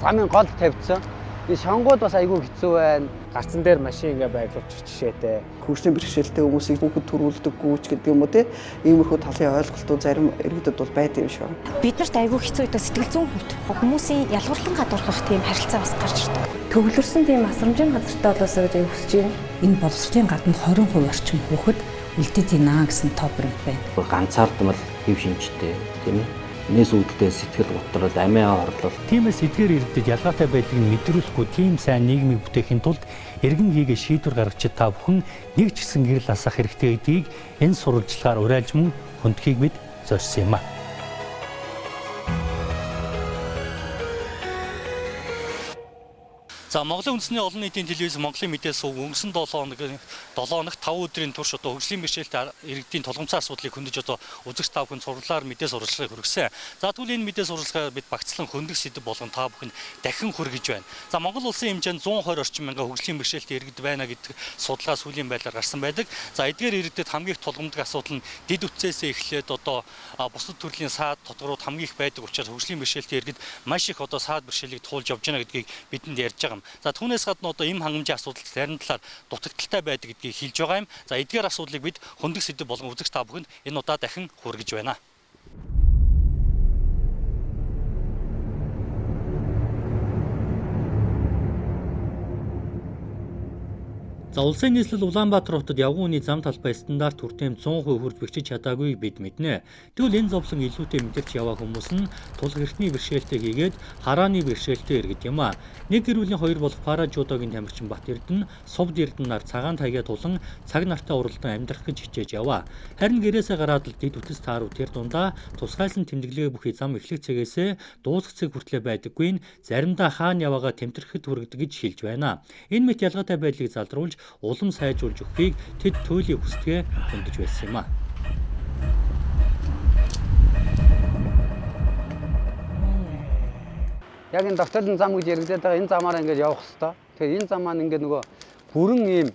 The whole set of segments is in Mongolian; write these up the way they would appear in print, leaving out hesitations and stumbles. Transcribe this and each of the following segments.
Замын гол тавьчихсан. И шонгууд бас айгүй хэцүү байна. Гарцан дээр машин ингээ байглуулчих жишээтэй. Хөгжлийн бэрхшээлтэй хүмүүсийг хүүхэд төрүүлдэггүй ч гэдэг юм уу те. Иймэрхүү талын ойлголтууд зарим иргэдэд бол байдаг юм шиг байна. Биднэрт айгүй хэцүү үед сэтгэл зүйн хувьд хүмүүсийн ялгуурлан гадуурхах тийм харилцаа бас гарч ирдэг. Төвлөрсөн тийм асрамжийн газартай болоосоо гэж хүсэж байна. Энэ боловсролын гадна 20% орчим хүүхэд үлдээдийн наа гэсэн топ баримт байна. Ганцаардмал хэв шинжтэй тийм ээ. Нээс үүдэлтэй сэтгэл готрол, амиа орлол. Тиймээс эдгээр иргэдэд ялгаатай байдлыг мэдрүүлэхгүй тийм сайн нийгмийг бүтээхийн тулд эргэн хийгээ шийдвэр гаргачид та бүхэн нэг ч гэсэн гэрэл асах хэрэгтэй гэдгийг энэ сурвалжлагаар уриалж мөн хүндхийг бид зорьсон юм а. За Монголын үндэсний олон нийтийн телевиз Монголын мэдээ сувг өнгөрсөн 7 хоногт 5 өдрийн турш одоо хөгжлийн бэрхшээлтэй иргэдийн тулгымцсан асуудлыг хөндөж одоо үзэгч та бүхэн сурлаар мэдээ сурвалжлагыг хүргэсэн. За тэгвэл энэ мэдээ сурвалжлагаа бид багцлан хөндөг сэдэв болгон та бүхэнд дахин хүргэж байна. За Монгол улсын хэмжээнд 120 орчим мянган хөгжлийн бэрхшээлтэй иргэд байна гэдэг судалгаа сүүлийн байдлаар гарсан байдаг. За эдгээр иргэдэд хамгийн их тулгамдаг асуудал нь дэд үтцээсээ эхлээд одоо бусад төрлийн саад тодгорууд хамгийн их байдаг учраас хөгжлийн бэрхшээлтэй иргэд маш их одоо саад бэрхшээлийг туулж явж байна гэдгийг бидэнд ярьж байгаа. За түүнээс гадна одоо эм хангамжийн асуудал зарим талаар дутагдaltaй байдаг гэдгийг хэлж байгаа юм. За эдгээр асуудлыг бид хөндөг сэдэв болгон үзэгч та бүхэнд энэ удаа дахин хүргэж байна. За улсын нийслэл Улаанбаатар хотод явган үний зам талбай стандарт хүртээмж 100% хүрч бичиж чадаагүйг бид мэднэ. Тэгвэл энэ зовлон илүүтэй мэдэрч яваа хүмүүс нь тулг эртний бэрхшээлтэй хийгээд харааны бэрхшээлтэй иргэд юм а. Нэг гэр бүлийн хоёр болох Паражуудогийн тамирчин Бат Эрдэнэ Сувд Эрдэнээр цагаан таяга тулан цаг нартаа уралдан амьдрах гэж хичээж яваа. Харин гэрээсээ гараад л дэд үтэс тааруу тэр дундаа тусгайлсан тэмдэглэгээ бүхий зам эхлэх цэгээсээ дуусах цэг хүртлээр байдаггүй нь заримдаа хаана яваагаа тэмтгэхэд хүргэдэг гэж хэлж байна. Энэ мэт ялгаатай байдлыг залруулж улам сайжруулж өгөхийг тэд туйлын хүсдэгэ хөндөж байсан юм а. Яг энэ докторын зам гэж яригдаад байгаа энэ замаараа ингээд явах хэвээр. Тэгэхээр энэ зам маань ингээд нөгөө бүрэн ийм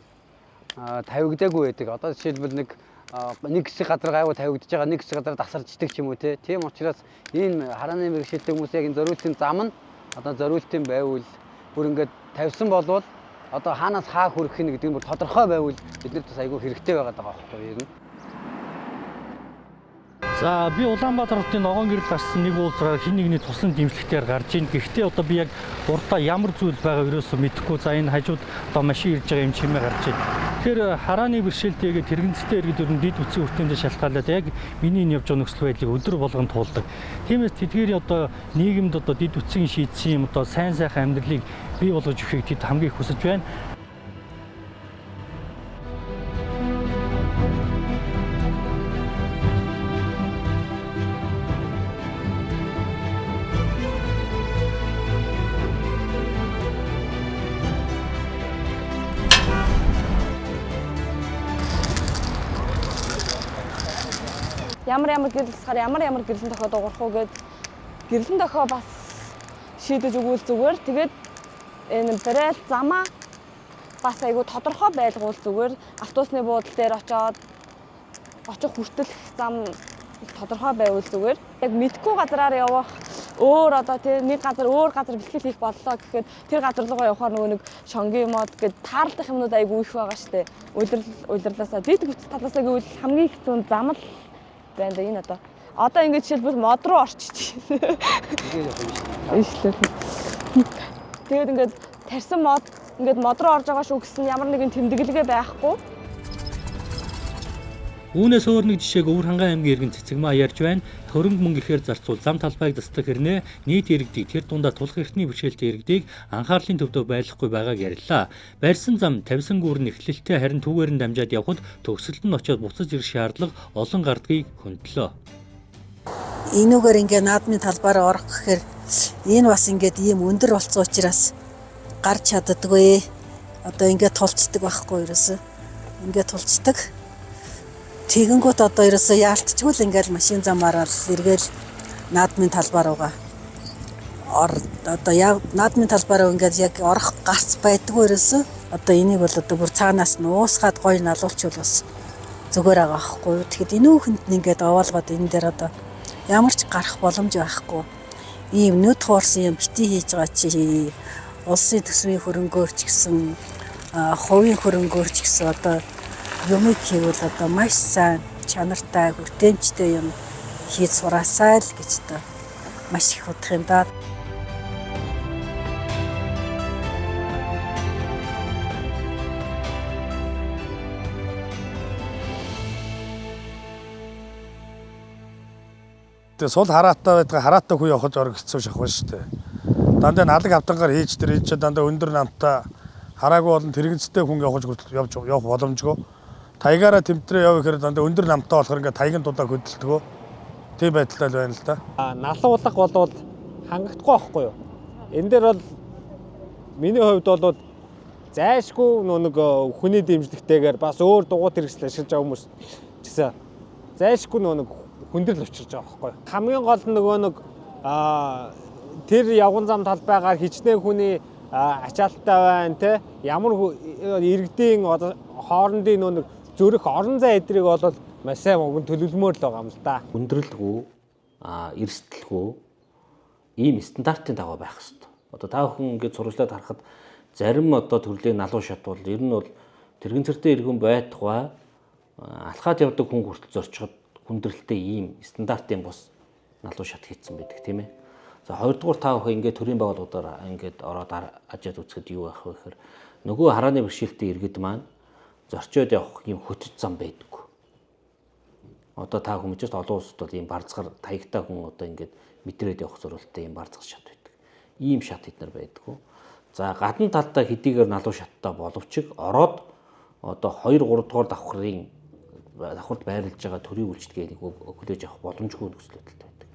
тавигдаагүй байдаг. Одоо жишээлбэл нэг хэсэг газар гайгүй тавигдж байгаа, нэг хэсэг газар тасарчдаг ч юм уу те. Тийм учраас энэ харааны бэрхшээлтэй хүмүүс яг энэ зориултын зам нь одоо зориултын байвал бүр ингээд тавьсан болвол одоо хаанаас хаа хүрэх нь гэдэг нь бүр тодорхой байвал биднэрт бас айгүй хэрэгтэй байгаа даа байхгүй юу? За би Улаанбаатар хотын ногоон гэрэл гарсан нэг уулзраар хин нэгний тусан дэмжлэгтээр гарч ийн. Гэхдээ одоо би яг урдаа ямар зүйл байгаа ерөөсөө мэдэхгүй. За энэ хажууд одоо машин ирж байгаа юм чимээ гарч ийн. Тэгэхээр харааны бэрхшээлтэйгээ тэрэгэнцтэй иргэд өрн дэд үтсийн хүртээндээ шалтгаалаад яг миний энэ явж байгаа нөхцөл байдлыг өдөр болгон туулдаг. Тиймээс тэдгээр одоо нийгэмд одоо дэд үтсийн шийдсэн юм одоо сайн сайхан амьдралыг бий болгож өгөхийг тэд хамгийн их хүсэж байна. Ямар гэрлэлсээр ямар гэрлэн дохиод уурах уу гэд гэрлэн дохио бас шийдэж өгвөл зүгээр. Тэгээд энэ брэйл замаа бас айгүй тодорхой байлгуул зүгээр. Автобусны буудлын дээр очих хүртэл зам тодорхой байвал зүгээр. Яг мэдгүй газараар явах өөр одоо тийм нэг газар өөр газар бэлтгэл хийх боллоо гэхэд тэр газар руугаа явахаар нөгөө нэг шонгийн мод гэд таарлах юмнууд айгүй их байгаа штэ. Удирлаасаа дэд бүтц талаасаа гэвэл хамгийн их зүүн зам л байна да энэ одоо ингэж жишээлбэл мод руу орчиж байна. Тэгээд ингээд тарьсан мод ингээд мод руу орж байгаа шүү гэсэн ямар нэгэн тэмдэглэгээ байхгүй. Үүнээс өөр нэг жишээг Өвөр хангай аймгийн иргэн Цэцэгмаа ярьж байна. Хөрөнгө мөнгө ихээр зарцуул зам талбайг дасдаг хэрнээ нийт иргэдийг тэр дундаа тулах эртний бэрхшээлтэй иргэдийг анхаарлын төвдөө байлгахгүй байгааг ярьлаа. Барьсан зам тавьсан гүүрэн эхлэлтэй харин түүгээр нь дамжаад явхад төгсөлд нь очиод буцаж ирэх шаардлага олон гардгийг хөндлөө. Энүүгээр ингээ наадмын талбаараа орох гэхээр энэ бас ингээд ийм өндөр болцсон учраас гарч чаддаггүй. Одоо ингээ тулцдаг байхгүй ерөөсөө. Ингээ тулцдаг. Тэгэнгүүт одоо ерөөсөө яалтчгүй л ингээл машин замаараа эргээл наадмын талбаар руугаа одоо наадмын талбаараа ингээд яг орох гарц байдгүй ерөөсөө. Одоо энийг бол одоо бүр цаанаас нь уусгаад гоё налуулчвал бас зүгээр байгаа байхгүй. Тэгэхэд энүүхэнд нь ингээд овоолгоод энэ дээр одоо ямар ч гарах боломж байхгүй. ийм нүд хуурсан юм бити хийж байгаа чи улсын төсвийн хөрөнгөөр ч гэсэн хувийн хөрөнгөөр ч гэсэн одоо юмыг хийвэл одоо маш сайн чанартай хүртээмжтэй юм хийж сураасай л гэж одоо маш их бодох юм да. Сул хараатай байдаг хараатай хүү явахд орог хэцүү шахав шүү дээ. Дандаа налаг автангаар хийж дандаа өндөр намтай хараагүй болон тэрэгцтэй хүн явах боломжгүй. Таягаараа тэмдрээ яв гэхээр дандаа өндөр намтай болохоор ингээд таягийн дулаа хөдөлтгөө. Тийм байдалтай байна л да. Налан улаг болвол хангагдахгүй байхгүй юу? Энэ дээр бол миний хувьд бол зайшгүй нэг хүний дэмжлэгтэйгээр бас өөр дугуйт хэрэгсэл ашиглаж байгаа хүмүүс гэсэн зайшгүй нэг хүндрэл учирж байгаа байхгүй юу? Хамгийн гол нэг тэр явган зам талбайгаар хичнээн хүний ачаалттай байна те. Ямар иргэдийн хоорондын нэг зүрх орон зай эдрийг бол маш сайн мөнгө төлөвлөмөр л байгаа юм л да. Хүндрэлгүй, эрсдэлгүй ийм стандартын дагуу байх хэрэгтэй. Одоо та бүхэн ингээд сурвалжлаад харахад зарим одоо төрлийн налуу шат бол ер нь бол тэрэгэн цэртэй иргэн байтугай алхаад явдаг хүн хүртэл зорчход хүндрэлтэй ийм стандартын бус налуу шат хийцэн байдаг тийм ээ. За хоёрдугаар та бүхэн ингээд төрийн байгууллагуудаар ингээд ороод ажиад үзэхэд юу байх вэ гэхээр нөгөө харааны бэрхшээлтэй иргэд маань зорчоод явах ийм хөтөц зам байдаг. Одоо та хүмүүс ч олон улсад бол ийм барцгаар таягтай хүн одоо ингээд мэдрээд явах зорилттой ийм барцгал шат байдаг. Ийм шат эднэр байдаг. За гадна талдаа хэдийгээр налуу шаттай боловч ороод одоо 2 3 дугаар давхарт байрлаж байгаа төрийн үйлчлэгийг хүлээж авах боломжгүй нөхцөл байдалтай байдаг.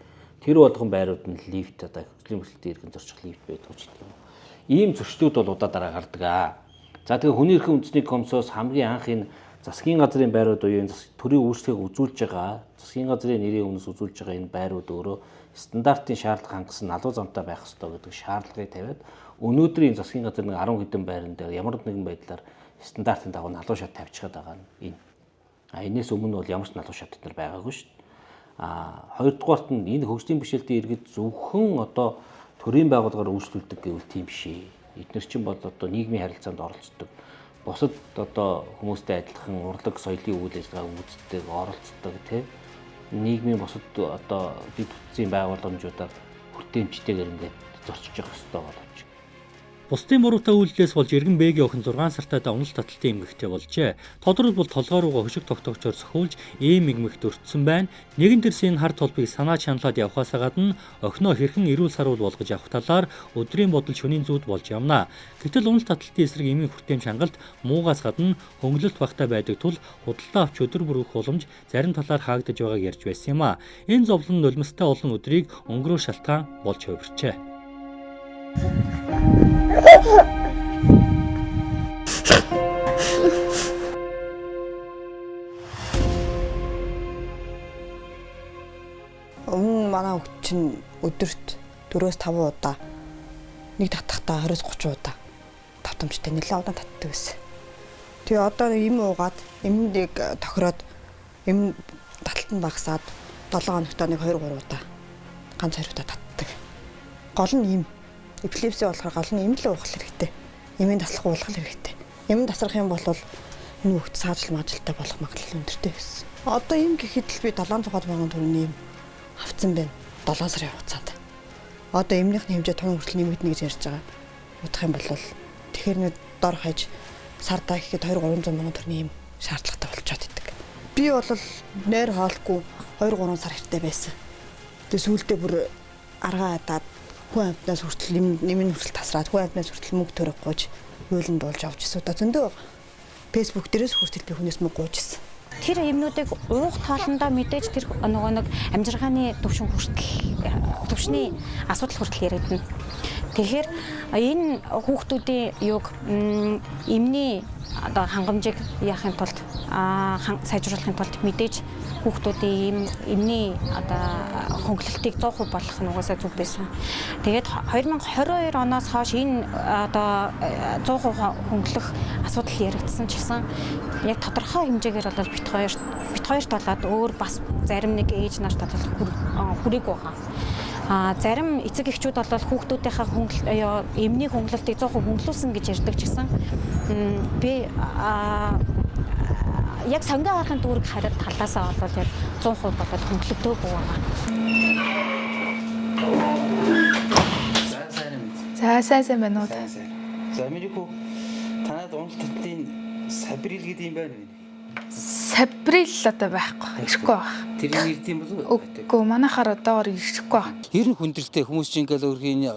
Тэр болгон байрууд нь лифт одоо хөдөлгөөний бүсэлтийн иргэн зорчих лифт байдаг ч гэдэг юм. Ийм зөрчлүүд бол удаа дараа гардаг аа. За тэгээ хүний эрхийн үндэсний комиссоос хамгийн анх энэ засгийн газрын байрууд буюу энэ төрийн үйлчлэгийг үзүүлж байгаа засгийн газрын нэрийн өмнөөс үзүүлж байгаа энэ байрууд өөрөө стандартын шаардлага хангасан налуу замтай байх ёстой гэдэг шаардлагыг тавиад өнөөдрийн засгийн газрын 10 хэдэн байран дээр ямар нэгэн байдлаар стандартын дагуу налуу шат тавьчихад байгаа нь энэ. Энэс өмнө бол ямар ч налуу шат дээр байгаагүй шүү дээ. Хоёрдугаарт нь энэ хөгжлийн бэрхшээлтэй иргэд зөвхөн одоо төрийн байгууллагаар үйлчлүүлдэг гэвэл тийм биш ээ. Эдгээр чинь бол одоо нийгмийн харилцаанд оролцдог. Бусад одоо хүмүүстэй адилхан урлаг соёлын үйл ажиллагааг үздэг, оролцдог тийм нийгмийн бусад одоо бид бүтцийн байгууламжуудаар хүртээмжтэйгээр ингээд зорчиж явах хэрэгтэй боловч. Бусдын буруутай үйлдэлээс болж Эргэн Бэгийн охин 6 сартаа унал таталтын эмгэгтэй болжээ. Тодорхойлбол толгой руугаа хөшиг тогтоогчоор сөхүүлж ийм эмгэгт өртсөн байна. Нэгэн дэрсийн хар толбыг санаа чаналаад явхаасаа гадна охиноо хэрхэн эрүүл саруул болгож авах талаар өдрийн бодол шөнийн зүүд болж явна. Гэтэл унал таталтын эсрэг эмийн хүртээмж хангалт муугаас гадна хөнгөлөлт багтаа байдаг тул худалдаа авч өдөр бүрэх боломж зарим талаар хаагдаж байгааг ярьж байсан юм а. Энэ зовлон нулимстай олон өдрийг өнгөрөө шалтгаан болж хувирчээ. Өмнө манай хүүхд чинь өдөрт 4-5 удаа нэг татахтаа 20-30 удаа тавтамжтай нэлээд удаан татдаг байсан. Тэгээ одоо им уугаад эмнийг тохироод им таталтанд багасаад 7 хоногт нэг 2-3 удаа ганц 2 удаа татдаг. Гол нь им эпилепси болохоор гол нь им л уух хэрэгтэй. Имийн таслах уулгах хэрэгтэй. Им тасрах юм бол энэ хүүхд саажил маажилтай болох магадлал өндөртэй байсан. Одоо им гэхэд л би 700 сая төгрөгийн им авцсан байна. 7 сарын хугацаанд. Одоо эмнийхний хэмжээ тун хүртэл нэмэгдэнэ гэж ярьж байгаа. Удах юм бол тэгэхээр нэг дор хаяж сардаа гэхэд 200-300 сая төгрөгийн им шаардлагатай болчиход идэг. Би бол нойр хоолгүй 2-3 сар хэртэй байсан. Тэгээ сүүлдээ бүр аргаа хадаад хүн амтнаас хүртэл нэмийн хүртэл тасраад хүн амтнаас хүртэл мөнгө төрөг гооч уйланд болж авч ирсэн. Одоо зөндөө фэйсбુક дээрээс хүртэл би хүнээс мөнгө гооч ирсэн. Тэр эмнүүдийг уух тоолондоо мэдээж тэр нөгөө нэг амжиргааны төвшний асуудал хүртэл яригдана. Тэгэхээр энэ хүүхдүүдийн юг эмний одоо хангамжийг яахын тулд сайжруулахын тулд мэдээж хүүхдүүдийн эмний одоо хөнгөлөлтийг 100% болгох нь угаасаа зүг байсан. Тэгээд 2022 оноос хойш энэ одоо 100% хөнгөлөх асуудал яригдсан ч гэсэн яг тодорхой хэмжээгээр бол бит хоёрт болоод өөр бас зарим нэг ээж нарт хүрээгүй байгаа. Зарим эцэг эхчүүд бол хүүхдүүдийнхээ эмний хөнгөлөлтийг 100% хөнгөлүүлсэн гэж ярьдаг ч гэсэн би яг сангийн харахын дүүрэг хариад талаасаа бол яг 100% болоод хөнгөлөлтөөгүй байгаа. сайн байна уу? За Америкуу танад унал татлын сабрил гэдэг юм байна вэ? Сабрил одоо байхгүй. Ирэхгүй байна. Тэрийг ирд юм болов уу? Үгүй манайхаар одоогоор ирэхгүй байна. Ер нь хүндрэлтэй хүмүүс чинь ингээл өөрхийн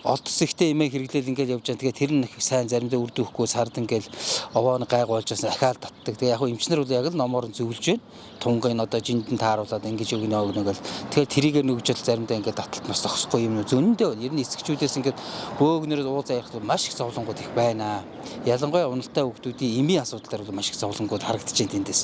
олдс ихтэй имээ хэрэглээл ингээл явж байгаа. Тэгээд тэр нь сайн заримдаа үрдөөхгүй сард ингээл овооны гайг болж бас ахаал татдаг. Тэгээ яг хөө эмчнэр бол яг л номоор нь зөвлөж байна. Тунгын одоо жиндэн тааруулаад ингэж өгнө гэл. Тэгээд тэрийгээр нүгжил заримдаа ингээд татлалмаас зогсохгүй юм зөндөө байна. Ер нь эсгчүүдээс ингээд бөөгнөрөд уу заях маш их зовлонгууд их байна. Ялангуяа уналтай хүүхдүүдийн эмийн асуудал дээр маш их зовлонгууд харагдаж байна тэндээс.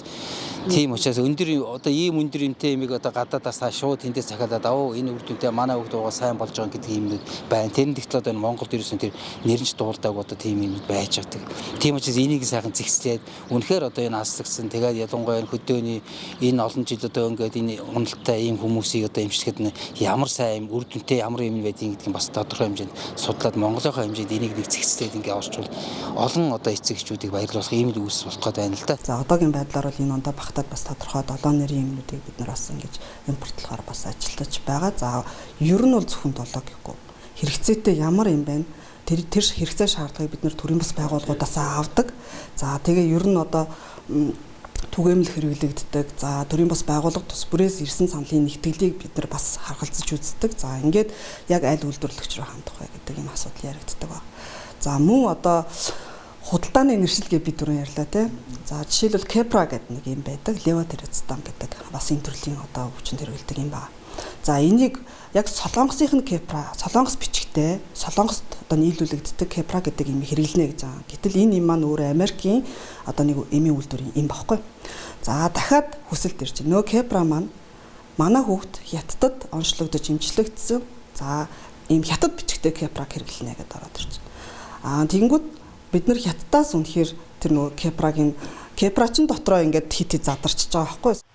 Тийм учраас өндөр одоо ийм өндөр эмтэй эмийг одоо гадаадаас та шууд тэндээс захиалаад аа энэ үр дүнтэй манай хүүхд угаа сайн болж байгаа гэдэг юмнууд байна. Тэр нь тэгтэл одоо Монголд ерөөсөн тэр нэрнж дуулдаг одоо тийм юмуд байж байгаа. Тийм учраас энийг сайхан зэгслээд үнэхээр одоо энэ аслагдсан тэгээд ялангуяа хөдөөний энэ олон жил одоо ингээд энэ уналтай ийм хүмүүсийг одоо эмчлэхэд ямар сайн үр дүнтэй ямар юм байдгийг гэдэг нь бас тодорхой хэмжээнд судлаад Монголынхаа хэмжээнд энийг нэг зэгслээд ингээд орчвол олон одоо эцэг эхчүүдийг баярлуулах ийм л үүс болох гээд байна л да. За одоогийн байдлаар бол энэ ондоо багтаад бас тодорхой 7 нэрийн юмнуудыг бид нар бас ингэж импортлохоор бас ажилтаж байгаа. За ер нь бол зөвхөн 7 гэхгүй. Хэрэгцээтэй ямар юм бэ? Тэр хэрэгцээ шаардлагыг бид нэр төрийн бас байгууллагуудаас авдаг. За тэгээ ер нь одоо түгээмэл хэрэглэгддэг. За төрийн бас байгууллага тус бүрээс ирсэн саналын нэгтгэлийг бид нар бас харгалзаж үздэг. За ингээд яг аль үйлдвэрлэгч рүү хандах вэ гэдэг юм асуудал яригддаг ба. За мөн одоо худалдааны нэршилгээ бид түрүү ярьлаа тий. За жишээлбэл Kepra гэдэг нэг юм байдаг. Levotirazepam гэдэг бас энэ төрлийн одоо өвчин хэрэглэдэг юм байна. За энийг яг Солонгосынх нь Kepra, Солонгос бичгтэй, Солонгост одоо нийлүүлэгддэг Kepra гэдэг юм хэрэглэнэ гэж байгаа. Гэтэл энэ юм маань өөрөө Америкийн одоо нэг эмийн үйлдвэрийн юм багхгүй. За дахиад хүсэлт ирж байна. Нөө Kepra маань манай хүүхд хятадд онцлогдож имжлэгдсэн. За ийм хятад бичгтэй Kepra хэрэглэнэ гэдээ ороод ирж байна. Тэгэнгүүт бид нар хятадаас үнэхээр тэр нөгөө Kepra чин дотроо ингээд хит задарчж байгаа байхгүй.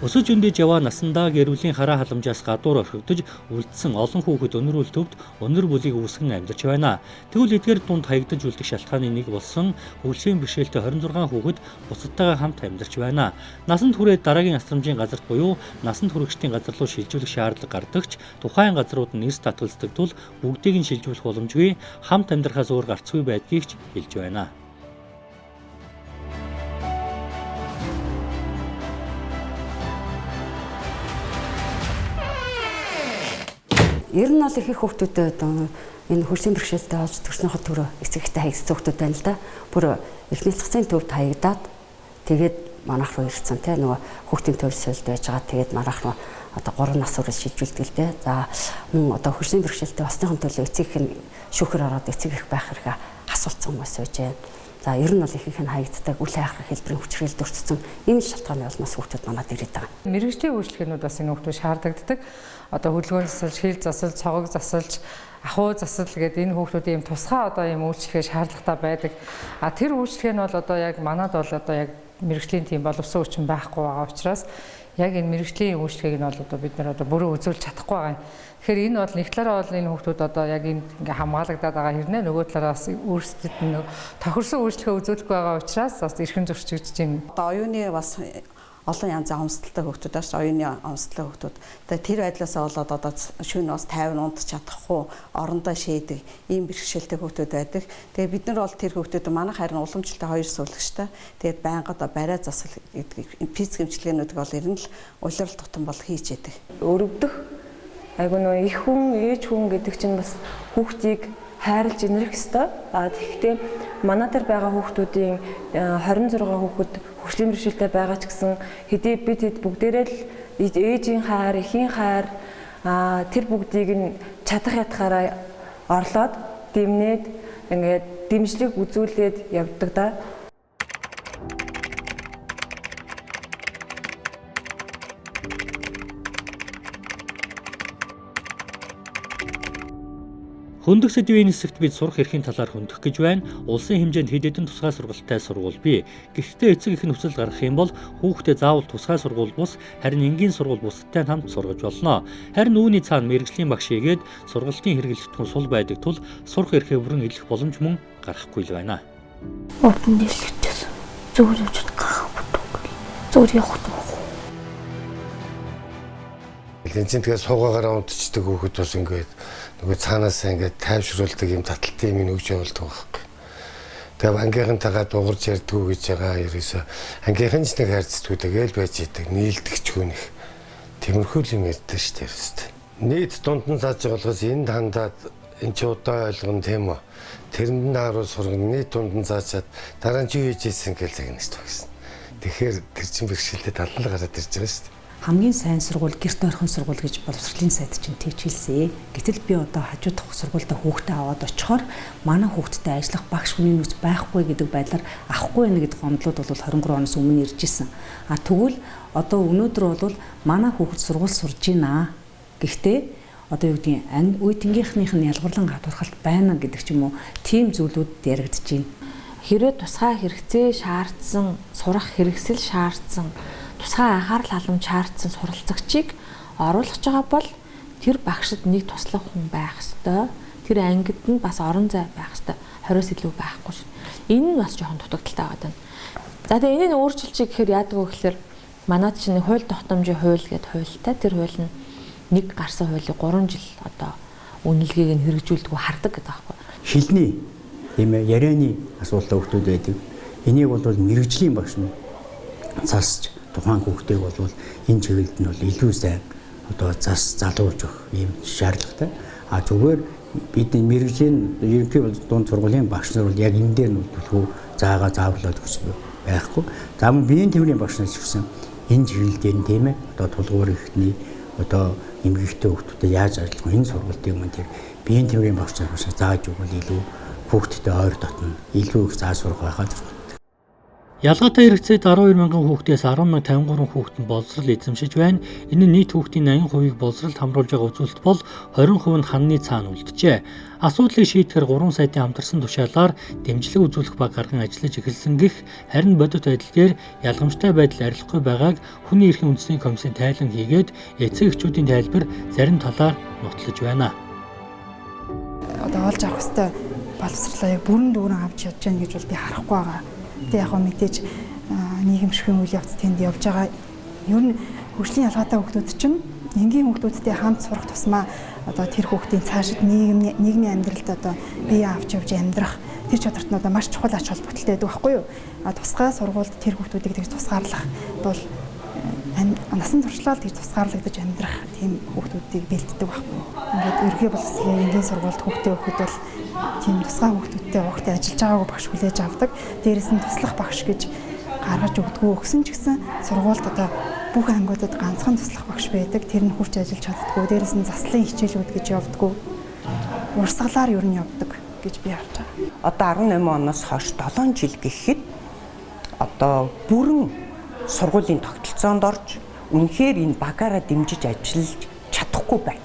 Өсөж өндөж яваа насандаа гэрүүлийн хараа халамжаас гадуур орхигдож үлдсэн олон хүүхэд өнөр үл төвд өнөр бүлийг үүсгэн амьдарч байна. Тэгвэл эдгээр дунд хаягдаж үлдэх шалтгааны нэг болсон хөгжлийн бэрхшээлтэй 26 хүүхэд бусадтайгаа хамт амьдарч байна. Насанд хүрээд дараагийн асрамжийн газарт буюу насанд хүрэгчдийн газар руу шилжүүлэх шаардлага гардагч тухайн газрууд нь нэрс татгалздаг тул бүгдийг нь шилжүүлэх боломжгүй хамт амьдрахаас өөр гарцгүй байдгийг ч хэлж байна. Ер нь бол их хүүхдүүдэд энэ хөгжлийн бэрхшээлтэй олж төрснөөхөө төрөө эцэг ихтэй хаягдсан хүүхдүүд байна л да. Бүр эхний цэцгийн төвд хаягдаад тэгээд манайх руу ирсэн тий нөгөө хүүхдийн төвлөлд байж байгаа. Тэгээд манайх руу одоо 3 нас хүрээс шилжүүлдэг л дээ. За мөн одоо хөгжлийн бэрхшээлтэй басныхын төлөө эцэг их нь шүүхэр ороод эцэг их байх хэрэг асуулцсан хүмүүс байж байна. За ер нь бол их их нь хаягддаг үл хайхрах хэлбэрийн хүчрхийлэлд өртсөн энэ шалтгааны улмаас хүүхдүүд манад ирээд байгаа. Мэргэжлийн үйлчлэгнүүд бас энэ хүүхдүүд шаардлагдаг. Одоо хөдөлгөөн засалж, хил засалж, цогог засалж, ахуй засал гэдэг энэ хүүхдүүдийн юм тусгай одоо юм үйлчлэгээ шаардлагатай байдаг. А тэр үйлчлэг нь бол одоо яг манад бол одоо яг мэргэжлийн тийм боловсон хүчин байхгүй байгаа учраас яг энэ мэргэжлийн үйлчлэгийг нь бол одоо бид нэр одоо бүрэн үзүүлж чадахгүй байгаа. Тэгэхээр энэ бол нэг талаараа бол энэ хүүхдүүд одоо яг энэ ингээ хамгаалагдаад байгаа хэрнээ нөгөө талаараас өөрсдөд нь тохирсон үйлчлэгээ үзүүлэх байгаа учраас бас эрхэн зөрчигдөж байна. Одоо оюуны бас олон янзын онцлогтой хүүхдүүд бас оюуны онцлогтой хүүхдүүд. Тэгээд тэр байдлаасаа болоод одоо шөнө бас 50 унд чадахгүй орондоо шийдэг ийм бэрхшээлтэй хүүхдүүд байдаг. Тэгээд бид нар бол тэр хүүхдүүд манайх харин уламжлалтай 2 суулагчтай. Тэгээд байнга одоо барай засал гэдэг физик хэмжлэгээнүүдийг бол ер нь л улирал тутам бол хийж яадаг. Өрөвдөх айгу нөө их хүн, ээж хүн гэдэг чинь бас хүүхдийг хайрлж инэрх ёстой. Тэгэхдээ манай дээр байгаа хүүхдүүдийн 26 хүүхэд хөгжлийн бэрхшээлтэй байгаа ч гэсэн хэдий бид бүгдээрээ л ээжийн хайр, эхийн хайр, Тэр бүгдийг нь чадах ятгаараа орлоод дэмнээд ингээд дэмжлэг үзүүлээд явдаг да. Хөндөх сэдвийн хэсэгт бид сурах эрхийн талаар хөндөх гэж байна. Улсын хэмжээнд хэд хэдэн тусгай сургалттай сургууль бий. Гэхдээ эцэг их нөхцөл гаргах юм бол хүүхдэд заавал тусгай сургууль бус, харин энгийн сургууль бусдтай хамт сургаж болно. Харин үүний цаана мэрэгжлийн багш хийгээд сургалтын хэрэглэгдэхүүн сул байдаг тул сурах эрхээ бүрэн илэх боломж мөн гарахгүй л байна. Ордон дэлгэтэл зүгээр явж байгаа бүдэг. Зүгээр явах уу. Энд чинь тэгээ суугаагаараа унтчихдаг хүүхэд бас ингээд нөгөө цаанаасаа ингээд тайвшруулдаг юм таталтын юм өгж явуулдаг байхгүй. Тэгээ ангийнхантайгаа дуурж ярьдгүү гэж байгаа ерөөсө ангийнхан ч нэг хайрцдаггүй тэгэл байж идэг нийлдэгчгүй нэх. Тиймэрхүү юм ярьдаг шүү дээ ерөөсө. Нийт дунд нь зааж байгаа болохоос энд хандаад эн чи удаа ойлгоно тийм үү. Тэрэнд нь харуул сургана нийт дунд нь заачаад дараа нь чи юу хийж ийсэн гэж загнаж тавьсан. Тэгэхээр тэр чин бэрхшээлтэй тал нь гараад ирж байгаа шүү дээ. Хамгийн сайн сургууль гэрт ойрхон сургууль гэж боловсролын сайд чинь тэгж хэлсэн. Гэтэл би одоо хажуудах сургуультай хүүхдээ аваад очихоор манай хүүхдтэй ажиллах багш хүний нөөц байхгүй гэдэг байдлаар авахгүй байна гэдэг гомдлууд бол 23 оноос өмнө ирж исэн. Тэгвэл одоо өнөөдөр бол манай хүүхд сургууль сурж байна. Гэхдээ одоо юу гэдгийг үе тэнгийнхнийх нь ялгарлан хадгалт байна гэдэг ч юм уу тийм зүйлүүд яригдж байна. Хэрвээ тусгай хэрэгцээ шаардсан, сурах хэрэгсэл шаардсан, тусгай анхаарал халамж шаардсан суралцагчийг оруулах байгаа бол тэр багшид нэг туслах хүн байх ёстой. Тэр ангид нь бас орон зай байх ёстой. 20-оос илүү байхгүй шин. Энэ нь бас жоохон дутагдaltaй байгаа даа. За тэгээ энэний өөрчлөлчийг гэхээр яадаг вэ гэхээр манайд чинь хууль тогтоомжийн хууль гэдэг хуультай. Тэр хууль нь нэг гарсан хуулийг 3 жил одоо үнэлгээг нь хэрэгжүүлдэг хардаг гэдэг аахгүй. Хилний тийм ээ ярианы асуудалтай хүмүүс байдаг. Энийг бол мэрэгжлийн багш нь цаасч тухайн хүүхдийг бол энэ чиглэлд нь бол илүү сайн одоо зас залуулж өгөх юм шаардлагатай. Зүгээр бидний мэрэгжлийн ерөнхий дунд сургуулийн багш нар бол яг энэ дээр нь төлхөө заагаа зааварлаад өгч байхгүй. За мөн биеийн тэмрийн багш нар ч гэсэн энэ чиглэл дээр нь тийм ээ одоо тулгуур ихний одоо эмгэгтэй хүүхдүүдэд яаж ажиллах энэ сургалтыг мөн тэр биеийн тэмрийн багш нар зааж өгвөл илүү хүүхдтэй ойр дотно илүү их заа сурах байхад. Ялгаатай хэрэгцээд 12 мянган хүүхдээс 10,053 хүүхэд нь боловсрол эзэмшиж байна. Энэ нь нийт хүүхдийн 80%-ийг боловсролд хамруулж байгаа үзүүлэлт бол 20% нь ханны цаана үлджээ. Асуудлыг шийдэхээр 3 сайтын хамтарсан тушаалаар дэмжлэг үзүүлэх баг гарган ажиллаж эхэлсэн гэх харин бодит байдал дээр ялгамжтай байдал арилахгүй байгааг хүний эрхийн үндэсний комиссийн тайлан хийгээд эцэг эхчүүдийн тайлбар зарим талаар нутлаж байна. Одоо олж авах хэвээр боловсролоо яг бүрэн дүүрэн авч чадж гэнэ гэж бол би харахгүй байгаа. Тэг яг мэдээж нийгэмшигэн үйл явц тэнд явж байгаа. Ер нь хөгжлийн ялгаатай хүүхдүүд чинь энгийн хүүхдүүдтэй хамт сурах тусмаа одоо тэр хүүхдийн цаашид нийгмийн амьдралд одоо бие авч явж амьдрах тэр чадварт нь одоо маш чухал ач холбогдолтой байдаг байхгүй юу? Тусгай сургуульд тэр хүүхдүүдийг тэгж тусгаарлах бол насан туршлагаар тэгж тусгаарлагдаж амьдрах тийм хүүхдүүдийг бэлддэг байхгүй. Ингээд ерхий боловсролын энгийн сургуульд хүүхдээ өгөхөд бол тийм тусгай хүүхдүүдтэй угтаа ажиллаж байгаагүй багш хүлээж авдаг. Дээрээс нь туслах багш гэж гаргаж өгдөггүй өгсөн ч гэсэн сургуульд одоо бүх ангиудад ганцхан туслах багш байдаг. Тэр нь хурц ажиллаж чаддаггүй. Дээрээс нь заслын хичээлүүд гэж явдаггүй. Урсгалаар ер нь явдаг гэж би харж байгаа. Одоо 18 оноос хойш 7 жил гэхэд одоо бүрэн сургуулийн тогтолцоонд орж үнэхээр энэ багаараа дэмжиж ажиллаж чадахгүй байна.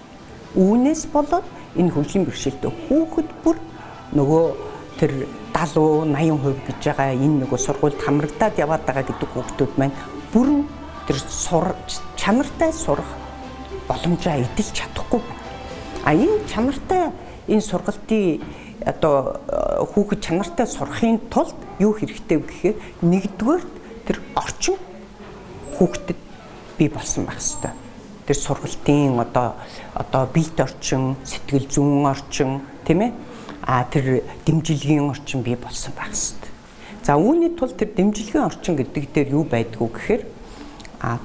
Үүнээс болоод энэ хөгжлийн бэрхшээлтэй хүүхэд бүр нөгөө тэр 70-80% гэж байгаа энэ нөгөө сургуульд хамрагдаад яваад байгаа гэдэг хүүхдүүд маань бүрэн тэр чанартай сурах боломжоо эдэлж чадахгүй байна. Энэ чанартай энэ сургалтын одоо хүүхэд чанартай сурахын тулд юу хэрэгтэй вэ гэхээр нэгдүгээр тэр орчин хүүхдэд бий болсон байх ёстой. Тэр сургалтын одоо биед орчин, сэтгэл зүйн орчин, тийм ээ? Тэр дэмжлэгийн орчин бий болсон байх ёстой. За үүний тулд тэр дэмжлэгийн орчин гэдэг дээр юу байдгүй гэхээр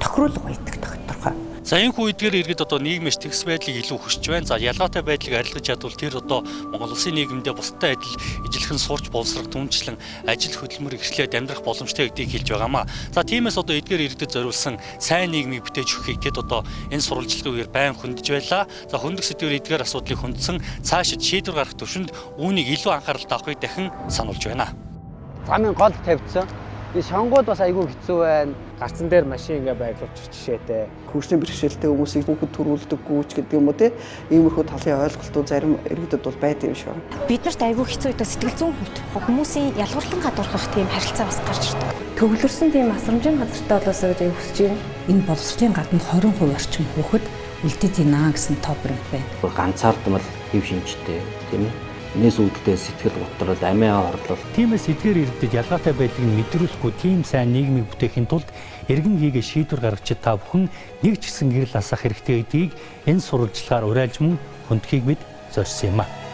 тохируулга байдаг тодорхой. За энэ хүү эдгээр иргэд одоо нийгмээс тэгс байдлыг илүү хүсэж байна. За ялгаатай байдлыг арилгаж чадвал тэр одоо Монгол Улсын нийгэмдээ бусдад адил ижилхэн сурч боловсрох түнчлэн ажил хөдөлмөр эрхлээд амьдрах боломжтой гэдгийг хэлж байгаамаа. За тиймээс одоо эдгээр иргэдэд зориулсан сайн нийгмийг бүтээж өгөхийг тэд одоо энэ сурвалжлагын үеэр байн хөндөж байлаа. За хөндөх сэдвээр эдгээр асуудлыг хөндсөн цаашид шийдвэр гаргах төвшөнд үүнийг илүү анхаарал тавихыг дахин сануулж байна. Замын гол тавьдсан. И шонгууд бас айгүй хэцүү байна. Гарцан дээр машин ингээ байрлуулчих жишээтэй. Хөгжлийн бэрхшээлтэй хүмүүсийг хүүхэд төрүүлдэггүй ч гэдэг юм уу те. Иймэрхүү талын ойлголтууд зарим иргэдэд бол байдаг юм шиг байна. Биднэрт айгүй хэцүү үед сэтгэл зүйн хувьд хүмүүсийн ялгуурлан гадуурхах тийм харилцаа бас гарч ирдэг. Төвлөрсөн тийм асрамжийн газартай болоосоо гэж хүсэж байна. Энэ боловсролын гадна 20% орчим хүүхэд үлдэт наа гэсэн топ брэнд байна. Ганцаардмал хэв шинжтэй тийм ээ. Энэс үүдэлтэй сэтгэл готрол, амиа орлол. Тиймээс эдгээр иргэдэд ялгаатай байдлыг мэдрүүлэхгүй тийм сайн нийгмийг бүтээхийн тулд эргэн хийгээ шийдвэр гаргаж та бүхэн нэг ч гэсэн гэрэл асах хэрэгтэй гэдгийг энэ сурвалжлагаар уриалж мөн хүндхийг бид зорьсон юм а.